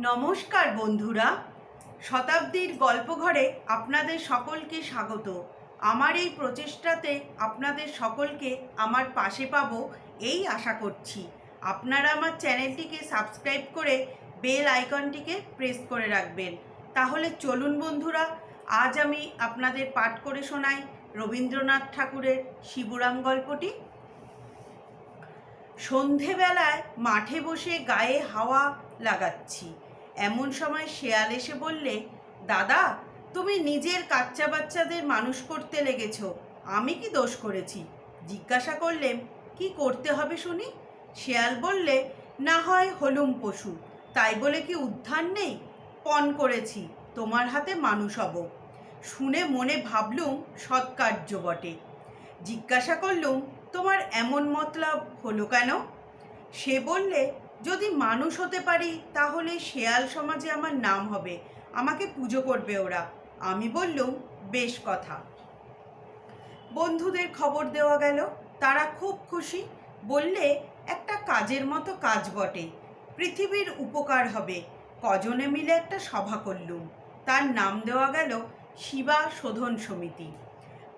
নমস্কার বন্ধুরা, শতাব্দীর গল্পঘরে আপনাদের সকলকে স্বাগত। আমার এই প্রচেষ্টাতে আপনাদের সকলকে আমার পাশে পাবো এই আশা করছি। আপনারা আমার চ্যানেলটিকে সাবস্ক্রাইব করে বেল আইকনটিকে প্রেস করে রাখবেন। তাহলে চলুন বন্ধুরা, আজ আমি আপনাদের পাঠ করে শোনাই রবীন্দ্রনাথ ঠাকুরের শিবুরাম গল্পটি। সন্ধেবেলায় মাঠে বসে গায়ে হাওয়া লাগাচ্ছি, এমন সময় শেয়াল এসে বললে, দাদা, তুমি নিজের বাচ্চা বাচ্চাদের মানুষ করতে লেগেছ, আমি কি দোষ করেছি? জিজ্ঞাসা করলেন, কি করতে হবে শুনি? শেয়াল বললে, না হয় হলুম পশু, তাই বলে কি উদ্ধার নেই? পণ করেছি তোমার হাতে মানুষ হব। শুনে মনে ভাবলুম সৎকার্য বটে। জিজ্ঞাসা করলুম, তোমার এমন মতলব হলো কেন? সে বললে, যদি মানুষ হতে পারি তাহলে শেয়াল সমাজে আমার নাম হবে, আমাকে পুজো করবে ওরা। আমি বললুম, বেশ কথা। বন্ধুদের খবর দেওয়া গেল, তারা খুব খুশি। বললে, একটা কাজের মতো কাজ বটে, পৃথিবীর উপকার হবে। কজনে মিলে একটা সভা করলুম, তার নাম দেওয়া গেল শিবা শোধন সমিতি।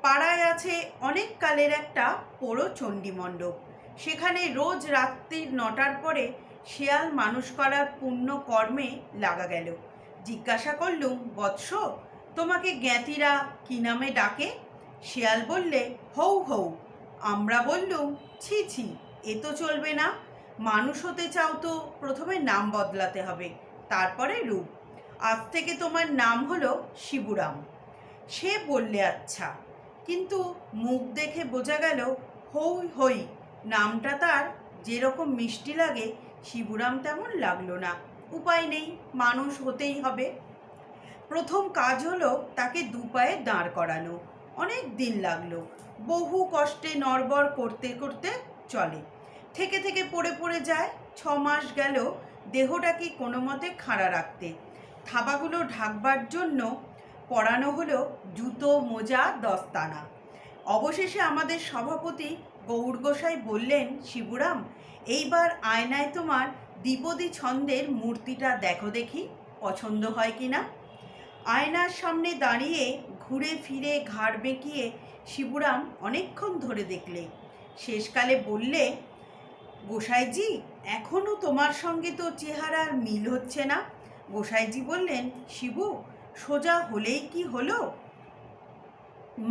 পাড়ায় আছে অনেক কালের একটা পোড়ো চণ্ডী মণ্ডপ। সেখানে রোজ রাত্রি 9টার পরে শেয়াল মানুষ করার পুণ্য কর্মে লাগা গেল। জিজ্ঞাসা করলুম, বৎস, তোমাকে জ্ঞাতিরা কি নামে ডাকে? শেয়াল বললে, হৌ হৌ। আমরা বললুম, ছি ছি, এ তো চলবে না। মানুষ হতে চাও তো প্রথমে নাম বদলাতে হবে, তারপরে রূপ। আজ থেকে তোমার নাম হলো শিবুরাম। সে বললে, আচ্ছা। কিন্তু মুখ দেখে বোঝা গেল হই হই নামটা তার যেরকম মিষ্টি লাগে, শিবুরাম তেমন লাগলো না। উপায় নেই, মানুষ হতেই হবে। প্রথম কাজ হলো তাকে দুপায়ে দাঁড় করানো। অনেক দিন লাগলো, বহু কষ্টে নড়বড় করতে করতে চলে। থেকে থেকে পড়ে পড়ে যায়। 6 মাস গেল দেহটাকে কোনো মতে খাড়া রাখতে। থাবাগুলো ঢাকবার জন্য পরানো হলো জুতো, মোজা, দস্তানা। অবশেষে আমাদের সভাপতি গৌর গোসাই বললেন, শিবুরাম, এইবার আয়নায় তোমার দ্বিপদী ছন্দের মূর্তিটা দেখো দেখি, পছন্দ হয় কি না। আয়নার সামনে দাঁড়িয়ে ঘুরে ফিরে ঘাড় বেঁকিয়ে শিবুরাম অনেকক্ষণ ধরে দেখলে। শেষকালে বললে, গোসাইজি, এখনও তোমার সঙ্গে তো চেহারার মিল হচ্ছে না। গোসাইজি বললেন, শিবু, সোজা হলেই কি হলো?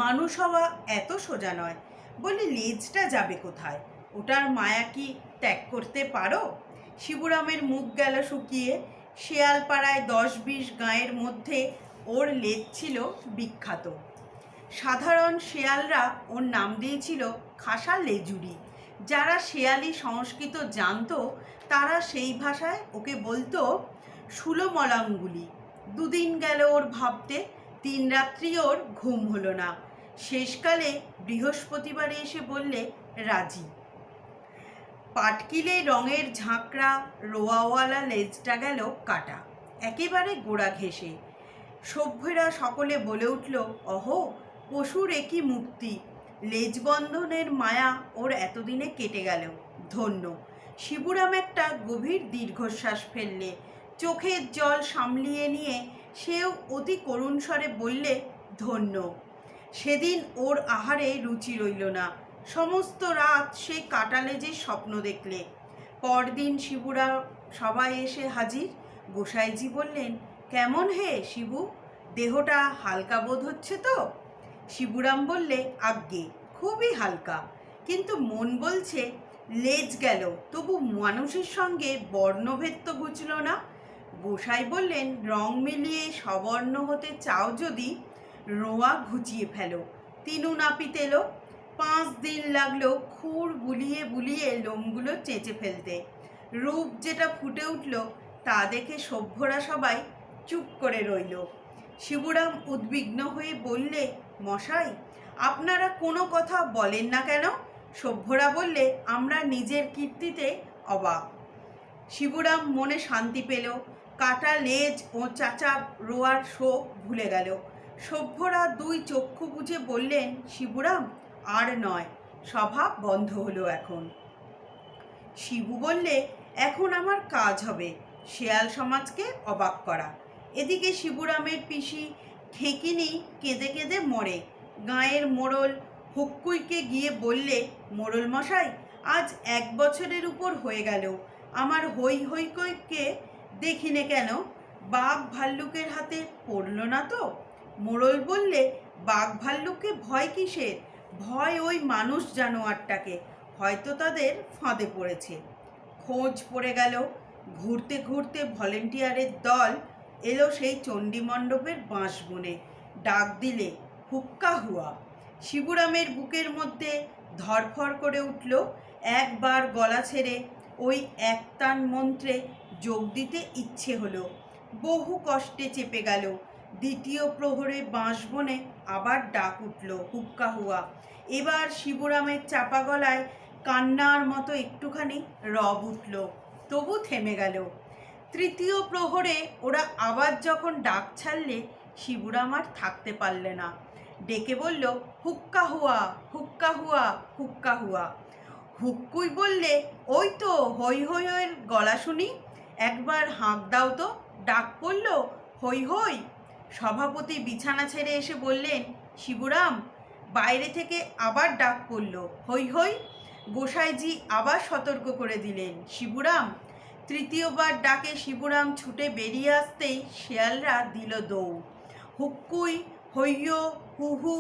মানুষ হওয়া এত সোজা নয়। বলে, লেজটা যাবে কোথায়? ওটার মায়া কি ত্যাগ করতে পারো? শিবুরামের মুখ গেল শুকিয়ে। শেয়ালপাড়ায় 10-20 গাঁয়ের মধ্যে ওর লেজ ছিল বিখ্যাত। সাধারণ শেয়ালরা ওর নাম দিয়েছিল খাসা লেজুরি। যারা শেয়ালি সংস্কৃত জানতো তারা সেই ভাষায় ওকে বলতো সুলোমলাঙ্গুলি। 2 দিন গেল ওর ভাবতে, 3 রাত্রি ওর ঘুম হলো না। শেষকালে বৃহস্পতিবারে এসে বললে, রাজি। পাটকিলে রঙের ঝাঁকড়া রোয়াওয়ালা লেজটা গেল কাটা, একেবারে গোড়া ঘেঁষে। সভ্যেরা সকলে বলে উঠল, অহো, পশুর একই মুক্তি। লেজবন্ধনের মায়া ওর এতদিনে কেটে গেল, ধন্য। শিবুরাম একটা গভীর দীর্ঘশ্বাস ফেললে। চোখের জল সামলিয়ে নিয়ে সেও অতি করুণ স্বরে বললে, ধন্য। সেদিন ওর আহারে রুচি রইল না। সমস্ত রাত সে কাটা লেজের স্বপ্ন দেখলে। পরদিন শিবুরা সবাই এসে হাজির। গোসাইজি বললেন, কেমন হে শিবু, দেহটা হালকা বোধ হচ্ছে তো? শিবুরাম বললে, আজ্ঞে, খুবই হালকা, কিন্তু মন বলছে লেজ গেল, তবু মানুষের সঙ্গে বর্ণভেদ তো ঘুচল না। গোসাই বললেন, রং মিলিয়ে সবর্ণ হতে চাও যদি রোঁয়া ঘুচিয়ে ফেলো। 3 নাপিত এলো। 5 দিন লাগলো খুর বুলিয়ে বুলিয়ে লোমগুলো চেঁচে ফেলতে। রূপ যেটা ফুটে উঠল তা দেখে সভ্যরা সবাই চুপ করে রইল। শিবুরাম উদ্বিগ্ন হয়ে বললে, মশাই, আপনারা কোনো কথা বলেন না কেন? সভ্যরা বললে, আমরা নিজের কীর্তিতে অবাক। শিবুরাম মনে শান্তি পেল। কাটা লেজ ও চাচা রোয়ার শোক ভুলে গেল। সভ্যরা 2 চক্ষু বুজে বললেন, শিবুরাম, আর নয়। সভা বন্ধ হলো এখন। শিবু বললে, এখন আমার কাজ হবে। শেয়াল সমাজকে অবাক করা। এদিকে শিবুরামের পিসি ঠেকিনি কেঁদে কেঁদে মরে। গাঁয়ের মোড়ল হুক্কুইকে গিয়ে বললে, মোড়ল মশাই, আজ 1 বছরের উপর হয়ে গেল আমার হই হইকে দেখিনে কেন? বাঘ ভাল্লুকের হাতে পড়ল না তো? মোড়ল বললে, বাঘ ভাল্লুককে ভয় কিসের? ভয় ওই মানুষ জানোয়ারটাকে, হয়তো তাদের ফাঁদে পড়েছে। খোঁজ পড়ে গেল। ঘুরতে ঘুরতে ভলেন্টিয়ারের দল এলো সেই চণ্ডীমণ্ডপের বাঁশবনে। ডাক দিলে, হুক্কা হুয়া। শিবুরামের বুকের মধ্যে ধরফর করে উঠল। একবার গলা ছেড়ে ওই একতান মন্ত্রে যোগ দিতে ইচ্ছে হলো। বহু কষ্টে চেপে গেল। দ্বিতীয় প্রহরে বাঁশবনে আবার ডাক উঠল, হুক্কা হুয়া। এবার শিবুরামের চাপা গলায় কান্নার মতো একটুখানি রব উঠল, তবু থেমে গেল। তৃতীয় প্রহরে ওরা আবার যখন ডাক ছাড়লে, শিবুরাম আর থাকতে পারলে না, ডেকে বলল, হুক্কা হুয়া, হুক্কা হুয়া, হুক্কা হুয়া। হুক্কুই বললে, ওই তো হই হইয়ের গলা শুনি, একবার হাঁক দাও তো, ডাক পড়ল হই হই। সভাপতি বিছানা ছেড়ে এসে বললেন, শিবুরাম, বাইরে থেকে আবার ডাক পড়ল হই হই। গোসাইজি আবার সতর্ক করে দিলেন, শিবুরাম। তৃতীয়বার ডাকে শিবুরাম ছুটে বেরিয়ে আসতেই শেয়ালরা দিল দৌড়। হুক্কুই, হৈয়, হুহু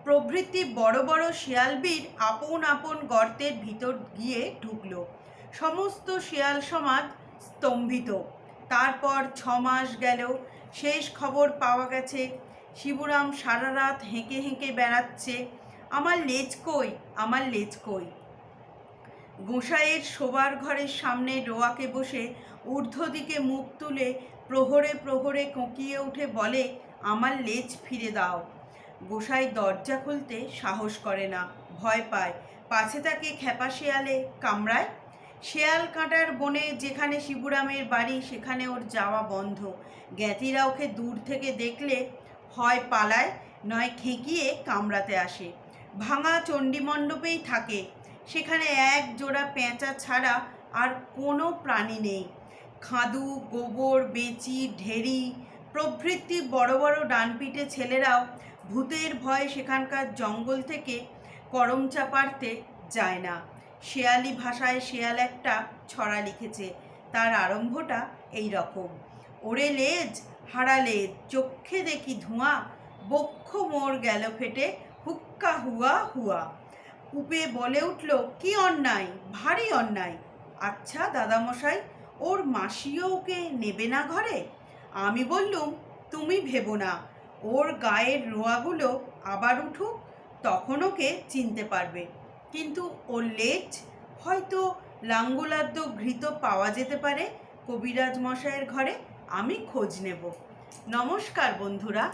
প্রভৃতি বড় বড় শেয়ালবীর আপন আপন গর্তের ভিতর গিয়ে ঢুকল। সমস্ত শেয়াল সমাজ স্তম্ভিত। তারপর 6 মাস গেল। শেষ খবর পাওয়া গেছে, শিবুরাম সারা রাত হেঁকে হেঁকে বেড়াচ্ছে, আমার লেজ কই, আমার লেজ কই। গোসাইয়ের শোবার ঘরের সামনে রোয়াকে বসে ঊর্ধ্ব দিকে মুখ তুলে প্রহরে প্রহরে কোঁকিয়ে উঠে বলে, আমার লেজ ফিরে দাও। গোসাই দরজা খুলতে সাহস করে না, ভয় পায়, পাছে তাকে খেপা শেয়ালে কামড়ায়। শেয়াল কাঁটার বনে যেখানে শিবুরামের বাড়ি, সেখানে ওর যাওয়া বন্ধ। জ্ঞাতিরা ওকে দূর থেকে দেখলে হয় পালায়, নয় খেঁকিয়ে কামড়াতে আসে। ভাঙা চণ্ডীমণ্ডপেই থাকে, সেখানে এক জোড়া পেঁচা ছাড়া আর কোনো প্রাণী নেই। খাদু, গোবর, বেঁচি, ঢেড়ি প্রভৃতি বড় বড় ডানপিটে ছেলেরাও ভূতের ভয়ে সেখানকার জঙ্গল থেকে করমচা পাড়তে যায় না। শেয়ালি ভাষায় শেয়াল একটা ছড়া লিখেছে, তার আরম্ভটা এই রকম, ওরে লেজ, হারা লেজ, চক্ষে দেখি ধোঁয়া, বক্ষ মোর গেল ফেটে, হুক্কা হুয়া হুয়া। কুপে বলে উঠল, কি অন্যায়, ভারী অন্যায়। আচ্ছা দাদামশাই, ওর মাসিও ওকে নেবে না ঘরে? আমি বললুম, তুমি ভেবো না, ওর গায়ের রোঁয়াগুলো আবার উঠুক, তখন ওকে চিনতে পারবে। কিন্তু ওর লেজ হয়তো লাঙ্গুলাদ্য ঘৃত পাওয়া যেতে পারে কবিরাজ মশাইয়ের ঘরে, আমি খোঁজ নেব। নমস্কার বন্ধুরা।